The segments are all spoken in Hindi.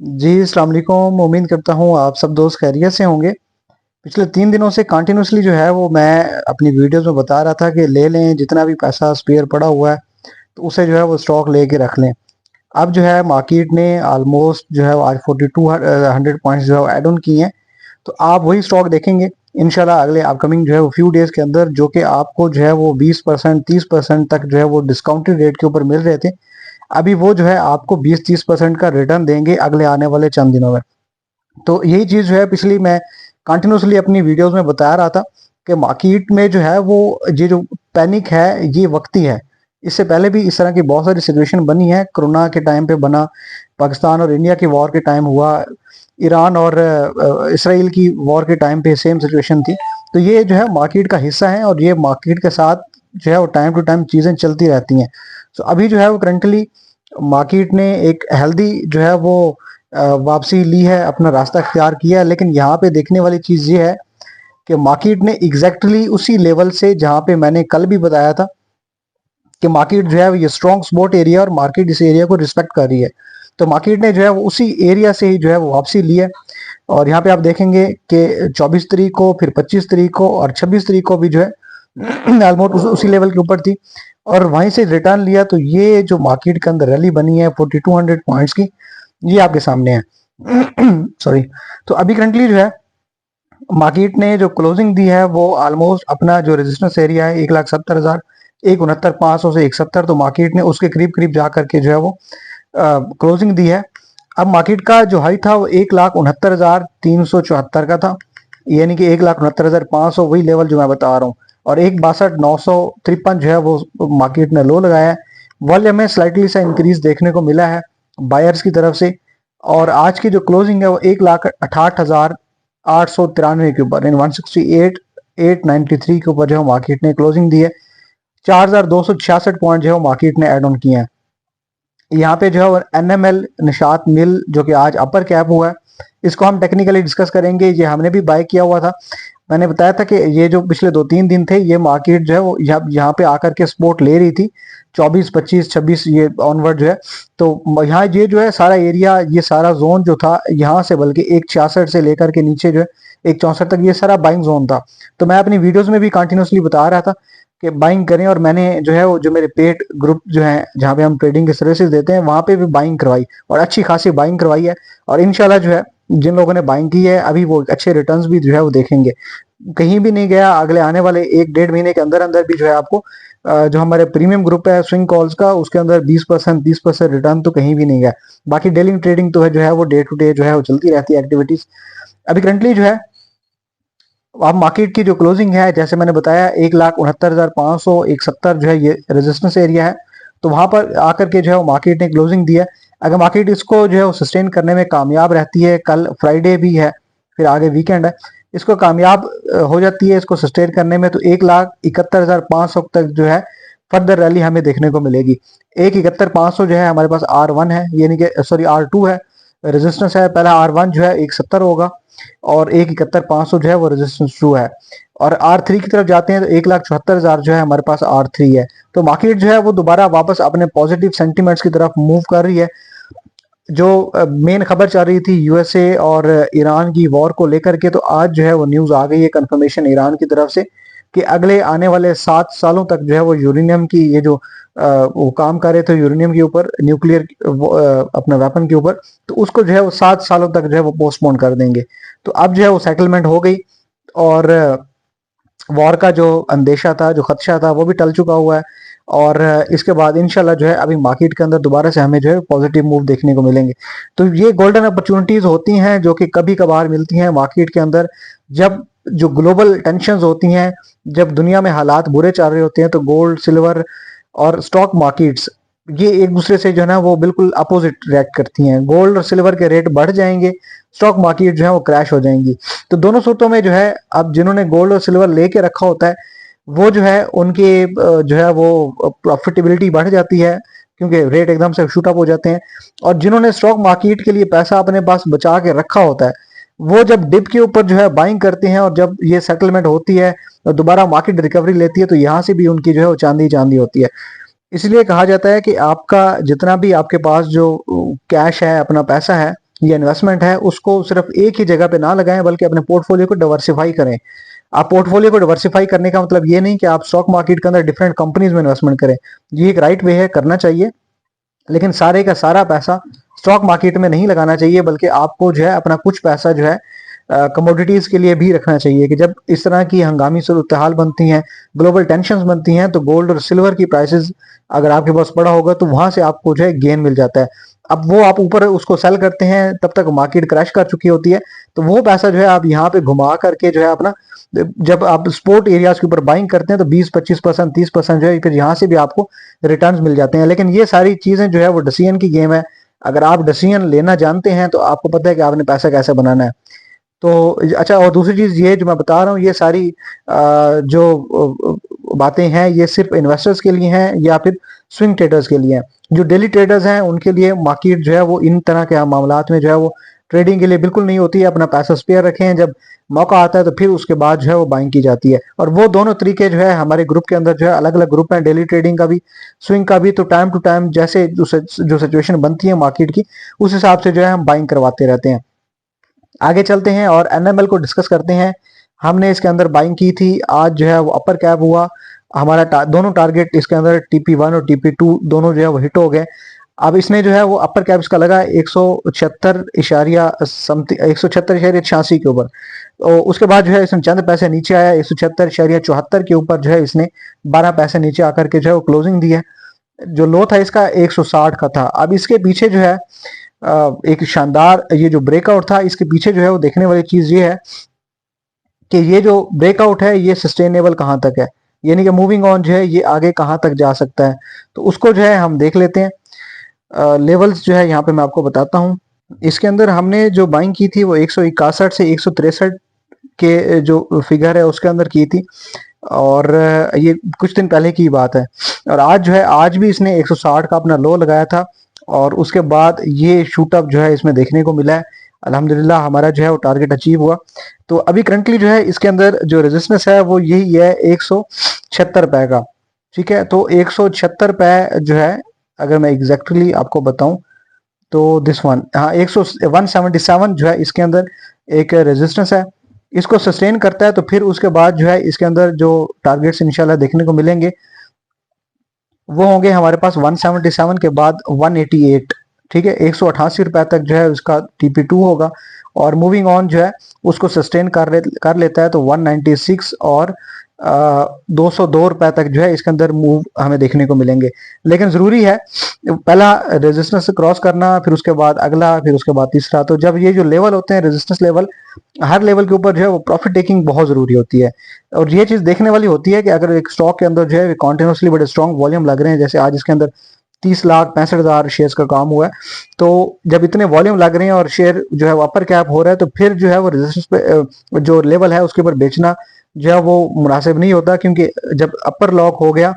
जी, अस्सलाम वालेकुम। उम्मीद करता हूँ आप सब दोस्त खैरियत से होंगे। पिछले 3 दिनों से कंटिन्यूअसली जो है वो मैं अपनी वीडियोज़ में बता रहा था कि ले लें, जितना भी पैसा स्पेयर पड़ा हुआ है, तो उसे जो है वो स्टॉक लेके रख लें। अब जो है मार्केट ने ऑलमोस्ट जो है आज 42 100 पॉइंट्स जो है ऐड ऑन किए हैं। तो आप वही स्टॉक देखेंगे इंशाल्लाह अगले अपकमिंग जो है वो फ्यू डेज़ के अंदर, जो कि आपको जो है वो 20% 30% तक जो है वो डिस्काउंटेड रेट के ऊपर मिल रहे थे। अभी वो जो है आपको 20-30% का रिटर्न देंगे अगले आने वाले चंद दिनों में। तो यही चीज़ जो है पिछली मैं कंटिन्यूअसली अपनी वीडियोस में बता रहा था कि मार्केट में जो है वो ये जो पैनिक है ये वक्ती है। इससे पहले भी इस तरह की बहुत सारी सिचुएशन बनी है। कोरोना के टाइम पे बना, पाकिस्तान और इंडिया की वॉर के टाइम हुआ, ईरान और इसराइल की वॉर के टाइम पे सेम सिचुएशन थी। तो ये जो है मार्केट का हिस्सा है और ये मार्केट के साथ जो है वो टाइम टू टाइम चीज़ें चलती रहती हैं। तो अभी जो है वो करंटली मार्केट ने एक हेल्दी जो है वो वापसी ली है, अपना रास्ता इख्तियार किया है। लेकिन यहाँ पे देखने वाली चीज़ ये है कि मार्केट ने एग्जैक्टली उसी लेवल से, जहाँ पे मैंने कल भी बताया था कि मार्केट जो है ये स्ट्रॉन्ग स्पॉट एरिया और मार्केट इस एरिया को रिस्पेक्ट कर रही है, तो मार्केट ने जो है वो उसी एरिया से ही जो है वो वापसी ली है। और यहाँ पे आप देखेंगे कि 24 तारीख को, फिर 25 तारीख को और 26 तारीख को भी जो है ऑलमोस्ट उसी लेवल के ऊपर थी और वहीं से रिटर्न लिया। तो ये जो मार्केट के अंदर रैली बनी है 4200 पॉइंट्स की, ये आपके सामने है। सॉरी। तो अभी करंटली जो है मार्केट ने जो क्लोजिंग दी है वो ऑलमोस्ट अपना जो रेजिस्टेंस एरिया है 1,70,000, 1,69,500 से 1,70, तो मार्केट ने उसके करीब करीब जा करके जो है वो क्लोजिंग दी है। अब मार्केट का जो हाई था वो 1,69,374 का था, यानी कि 1,69,500 वही लेवल जो मैं बता रहा हूँ। और 1,62,953 जो है वो मार्केट ने लो लगाया है। वॉल्यूम में स्लाइटली सा इंक्रीज देखने को मिला है बायर्स की तरफ से। और आज की जो क्लोजिंग है वो 1,68,893 के ऊपर, 168,893 के ऊपर जो है मार्केट ने क्लोजिंग दी है। 4,266 पॉइंट जो है मार्केट ने एड ऑन किए हैं। यहाँ पे जो है एनएमएल निशात मिल जो कि आज अपर कैप हुआ है, इसको हम टेक्निकली डिस्कस करेंगे। ये हमने भी बाय किया हुआ था। मैंने बताया था कि ये जो पिछले 2-3 दिन थे ये मार्केट जो है वो यहाँ पे आकर के सपोर्ट ले रही थी, 24 25 26 ये ऑनवर्ड जो है। तो यहाँ ये जो है सारा एरिया, ये सारा जोन जो था यहाँ से, बल्कि 1,66 से लेकर के नीचे जो है 1,64 तक, ये सारा बाइंग जोन था। तो मैं अपनी वीडियोस में भी कंटिन्यूसली बता रहा था कि बाइंग करें, और मैंने जो है वो जो मेरे पेड ग्रुप जो है जहाँ पे हम ट्रेडिंग की सर्विसेज देते हैं वहाँ पे भी बाइंग करवाई और अच्छी खासी बाइंग करवाई है। और इंशाल्लाह जो है जिन लोगों ने बाइंग की है अभी वो अच्छे रिटर्न्स भी जो है वो देखेंगे। कहीं भी नहीं गया, अगले आने वाले 1-1.5 महीने के अंदर अंदर भी जो है आपको जो हमारे प्रीमियम ग्रुप है स्विंग कॉल्स का, उसके अंदर 20% 30% रिटर्न तो कहीं भी नहीं गया। बाकी डेली ट्रेडिंग तो है जो है वो डे टू डे जो है वो चलती रहती है एक्टिविटीज। अभी करंटली जो है अब मार्केट की जो क्लोजिंग है जैसे मैंने बताया 1,69,500 1,70 जो है ये रेजिस्टेंस एरिया है। तो वहां पर आकर के जो है वो मार्केट ने क्लोजिंग दी है। अगर मार्केट इसको जो है वो सस्टेन करने में कामयाब रहती है, कल फ्राइडे भी है, फिर आगे वीकेंड है, इसको कामयाब हो जाती है इसको सस्टेन करने में, तो 1,71,500 तक जो है फर्दर रैली हमें देखने को मिलेगी। 1,71,500 जो है हमारे पास R1 है, यानी कि सॉरी R2 है, रेजिस्टेंस है। पहला R1 जो है 1,70 होगा और 1,71,500 जो है वो रेजिस्टेंस 2 है। और R3 की तरफ जाते हैं तो 1,74,000 जो है हमारे पास R3 है। तो मार्केट जो है वो दोबारा वापस अपने पॉजिटिव सेंटिमेंट्स की तरफ मूव कर रही है। जो मेन खबर चल रही थी यूएसए और ईरान की वॉर को लेकर के, तो आज जो है वो न्यूज आ गई है कंफर्मेशन ईरान की तरफ से कि अगले आने वाले 7 सालों तक जो है वो यूरेनियम की ये जो वो काम कर रहे थे यूरेनियम के ऊपर, न्यूक्लियर अपना वेपन के ऊपर, तो उसको जो है वो 7 सालों तक जो है वो पोस्टपोन कर देंगे। तो अब जो है वो सेटलमेंट हो गई और वॉर का जो अंदेशा था, जो खदशा था, वो भी टल चुका हुआ है। और इसके बाद इंशाल्लाह जो है अभी मार्केट के अंदर दोबारा से हमें जो है पॉजिटिव मूव देखने को मिलेंगे। तो ये गोल्डन अपॉर्चुनिटीज होती हैं जो कि कभी कभार मिलती हैं मार्केट के अंदर, जब जो ग्लोबल टेंशंस होती हैं, जब दुनिया में हालात बुरे चल रहे होते हैं, तो गोल्ड सिल्वर और स्टॉक मार्केट्स ये एक दूसरे से जो है ना वो बिल्कुल अपोजिट रिएक्ट करती हैं। गोल्ड और सिल्वर के रेट बढ़ जाएंगे, स्टॉक मार्केट जो है वो क्रैश हो जाएंगी। तो दोनों सूरतों में जो है अब जिन्होंने गोल्ड और सिल्वर लेके रखा होता है वो जो है उनके जो है वो प्रॉफिटेबिलिटी बढ़ जाती है क्योंकि रेट एकदम से शूट अप हो जाते हैं। और जिन्होंने स्टॉक मार्केट के लिए पैसा अपने पास बचा के रखा होता है वो जब डिप के ऊपर जो है बाइंग करते हैं और जब ये सेटलमेंट होती है और दोबारा मार्केट रिकवरी लेती है, तो यहाँ से भी उनकी जो है वो चांदी चांदी होती है। इसलिए कहा जाता है कि आपका जितना भी आपके पास जो कैश है, अपना पैसा है, ये इन्वेस्टमेंट है उसको सिर्फ एक ही जगह पे ना लगाएं, बल्कि अपने पोर्टफोलियो को डाइवर्सिफाई करें। आप पोर्टफोलियो को डाइवर्सिफाई करने का मतलब ये नहीं कि आप स्टॉक मार्केट के अंदर डिफरेंट कंपनीज में इन्वेस्टमेंट करें, ये एक राइट वे है, करना चाहिए, लेकिन सारे का सारा पैसा स्टॉक मार्केट में नहीं लगाना चाहिए, बल्कि आपको जो है अपना कुछ पैसा जो है कमोडिटीज के लिए भी रखना चाहिए कि जब इस तरह की हंगामी सूरत हाल बनती हैं, ग्लोबल टेंशंस बनती हैं, तो गोल्ड और सिल्वर की प्राइसेस अगर आपके पास पड़ा होगा तो वहां से आपको जो है गेन मिल जाता है। अब वो आप ऊपर उसको सेल करते हैं, तब तक मार्केट क्रैश कर चुकी होती है, तो वो पैसा जो है आप यहाँ पे घुमा करके जो है अपना, जब आप स्पोर्ट एरियाज के ऊपर बाइंग करते हैं तो 20-25%, 30% जो है फिर यहाँ से भी आपको रिटर्न्स मिल जाते हैं। लेकिन ये सारी चीजें जो है वो डिसीजन की गेम है। अगर आप डिसीजन लेना जानते हैं तो आपको पता है कि आपने पैसा कैसे बनाना है। तो अच्छा, और दूसरी चीज ये जो मैं बता रहा हूँ, ये सारी जो बातें हैं ये सिर्फ इन्वेस्टर्स के लिए हैं या फिर स्विंग ट्रेडर्स के लिए हैं। जो डेली ट्रेडर्स हैं उनके लिए मार्केट जो है वो इन तरह के मामलात में जो है वो ट्रेडिंग के लिए बिल्कुल नहीं होती है। अपना पैसा स्पेयर रखें, जब मौका आता है तो फिर उसके बाद जो है वो बाइंग की जाती है। और वो दोनों तरीके जो है हमारे ग्रुप के अंदर जो है अलग अलग ग्रुप हैं, डेली ट्रेडिंग का भी, स्विंग का भी। तो टाइम टू टाइम जैसे जो सिचुएशन बनती है मार्केट की, उस हिसाब से जो है हम बाइंग करवाते रहते हैं। आगे चलते हैं और एनएमएल को डिस्कस करते हैं। हमने इसके अंदर बाइंग की थी, आज जो है वो अपर कैप हुआ हमारा। दोनों टारगेट इसके अंदर TP1 और TP2 दोनों जो है वो हिट हो गए। अब इसने जो है वो अपर कैप इसका लगा 176.86 के ऊपर। तो उसके बाद जो है इसने चंद पैसे नीचे आया, 176.74 के ऊपर जो है इसने 12 पैसे नीचे आकर के जो है वो क्लोजिंग दी है। जो लो था इसका 160 का था। अब इसके पीछे जो है एक शानदार ये जो ब्रेकआउट था, इसके पीछे जो है वो देखने वाली चीज ये है कि ये जो ब्रेकआउट है ये सस्टेनेबल कहाँ तक है, यानी कि मूविंग ऑन जो है ये आगे कहाँ तक जा सकता है। तो उसको जो है हम देख लेते हैं। लेवल्स जो है यहाँ पे मैं आपको बताता हूँ। इसके अंदर हमने जो बाइंग की थी वो 161 से 163 के जो फिगर है उसके अंदर की थी, और ये कुछ दिन पहले की बात है। और आज जो है, आज भी इसने 160 का अपना लो लगाया था, और उसके बाद ये शूट अप जो है इसमें देखने को मिला है। अल्हम्दुलिल्लाह हमारा जो है वो टारगेट अचीव हुआ। तो अभी करंटली जो है इसके अंदर जो रेजिस्टेंस है वो यही है 176 रुपए का। ठीक है, तो 176 रुपए जो है, अगर मैं एग्जैक्टली आपको बताऊं तो दिस वन, हाँ 177 जो है इसके अंदर एक रेजिस्टेंस है। इसको सस्टेन करता है तो फिर उसके बाद जो है इसके अंदर जो टारगेट्स इंशाल्लाह देखने को मिलेंगे वो होंगे हमारे पास 177 के बाद 188। ठीक है, 188 रुपए तक जो है उसका TP2 होगा, और मूविंग ऑन जो है उसको सस्टेन कर लेता है तो 196 और 202 रुपए तक जो है इसके अंदर मूव हमें देखने को मिलेंगे। लेकिन जरूरी है पहला रेजिस्टेंस क्रॉस करना, फिर उसके बाद अगला, फिर उसके बाद तीसरा। तो जब ये जो लेवल होते हैं रेजिस्टेंस लेवल, हर लेवल के ऊपर जो है वो प्रॉफिट टेकिंग बहुत जरूरी होती है। और ये चीज देखने वाली होती है कि अगर एक स्टॉक के अंदर जो है कॉन्टिन्यूसली बड़े स्ट्रॉन्ग वॉल्यूम लग रहे हैं, जैसे आज इसके अंदर 30,65,000 शेयर्स का काम हुआ है, तो जब इतने वॉल्यूम लग रहे हैं और शेयर जो है अपर कैप हो रहा है, तो फिर जो है वो रेजिस्टेंस पे जो लेवल है उसके ऊपर बेचना जो है वो मुनासिब नहीं होता, क्योंकि जब अपर लॉक हो गया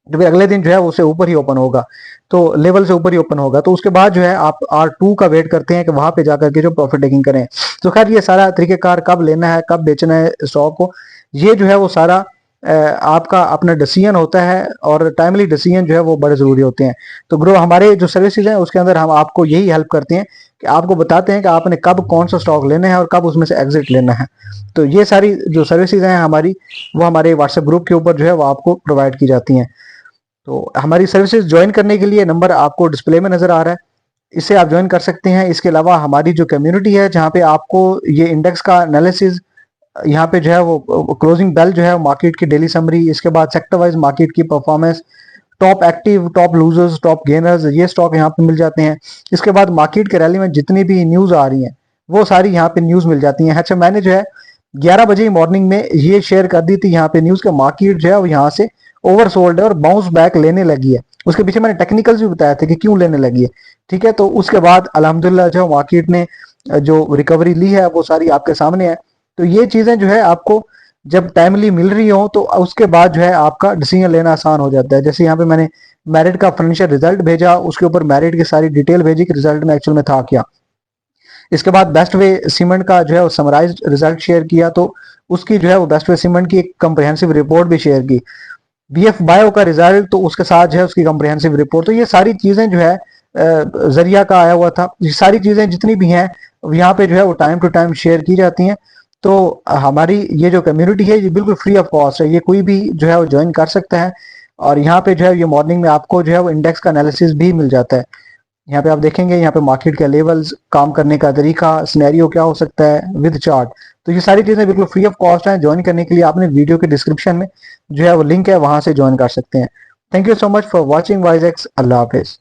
तो फिर अगले दिन जो है उससे ऊपर ही ओपन होगा, तो लेवल से ऊपर ही ओपन होगा। तो उसके बाद जो है आप R2 का वेट करते हैं कि वहां पे जाकर के जो प्रॉफिट टेकिंग करें। तो खैर ये सारा तरीकेकार, कब लेना है कब बेचना है स्टॉक को, ये जो है वो सारा आपका अपना डिसीजन होता है, और टाइमली डिसीजन जो है वो बड़े जरूरी होते हैं। तो ग्रो हमारे जो सर्विसेज हैं उसके अंदर हम आपको यही हेल्प करते हैं कि आपको बताते हैं कि आपने कब कौन सा स्टॉक लेना है और कब उसमें से एग्जिट लेना है। तो ये सारी जो सर्विसेज हैं हमारी, वो हमारे व्हाट्सएप ग्रुप के ऊपर जो है वो आपको प्रोवाइड की जाती हैं। तो हमारी सर्विसेज ज्वाइन करने के लिए नंबर आपको डिस्प्ले में नजर आ रहा है, इससे आप ज्वाइन कर सकते हैं। इसके अलावा हमारी जो कम्युनिटी है जहाँ पे आपको ये इंडेक्स का एनालिसिस, यहाँ पे जो है वो क्लोजिंग बेल जो है मार्केट की डेली समरी, इसके बाद सेक्टर वाइज मार्केट की performance, top active, top losers, top gainers, ये स्टॉक यहाँ पे मिल जाते हैं। इसके बाद मार्केट के रैली में जितनी भी न्यूज आ रही हैं वो सारी यहाँ पे न्यूज मिल जाती हैं। अच्छा, मैंने जो है 11 बजे मॉर्निंग में ये शेयर कर दी थी यहाँ पे न्यूज का मार्केट जो है वो यहाँ से ओवरसोल्ड है और बाउंस बैक लेने लगी है। उसके पीछे मैंने टेक्निकल्स भी बताया था कि क्यों लेने लगी है। ठीक है, तो उसके बाद अल्हम्दुलिल्लाह जो मार्केट ने जो रिकवरी ली है वो सारी आपके सामने है। तो ये चीजें जो है आपको जब टाइमली मिल रही हो तो उसके बाद जो है आपका डिसीजन लेना आसान हो जाता है। जैसे यहाँ पे मैंने मैरिट का फाइनेंशियल रिजल्ट भेजा, उसके ऊपर मैरिट की सारी डिटेल भेजी कि रिजल्ट में एक्चुअल में था क्या। इसके बाद बेस्ट वे सीमेंट का जो है वो समराइज रिजल्ट शेयर किया, तो उसकी जो है वो बेस्ट वे सीमेंट की एक कंप्रिहेंसिव रिपोर्ट भी शेयर की। BF बायो का रिजल्ट, तो उसके साथ जो है उसकी कंप्रिहेंसिव रिपोर्ट। तो ये सारी चीजें जो है जरिया का आया हुआ था। ये सारी चीज़ें जितनी भी हैं यहाँ पे जो है वो टाइम टू टाइम शेयर की जाती हैं। तो हमारी ये जो कम्युनिटी है ये बिल्कुल फ्री ऑफ कॉस्ट है, ये कोई भी जो है वो ज्वाइन कर सकता है। और यहाँ पे जो है ये मॉर्निंग में आपको जो है वो इंडेक्स का एनालिसिस भी मिल जाता है। यहाँ पे आप देखेंगे यहाँ पे मार्केट के लेवल्स, काम करने का तरीका, सिनेरियो क्या हो सकता है विद चार्ट। तो ये सारी चीज़ें बिल्कुल फ्री ऑफ कॉस्ट हैं। ज्वाइन करने के लिए आपने वीडियो के डिस्क्रिप्शन में जो है वो लिंक है, वहां से ज्वाइन कर सकते हैं। Thank you so much for watching वाइजेक्स। अल्लाह हाफिज़।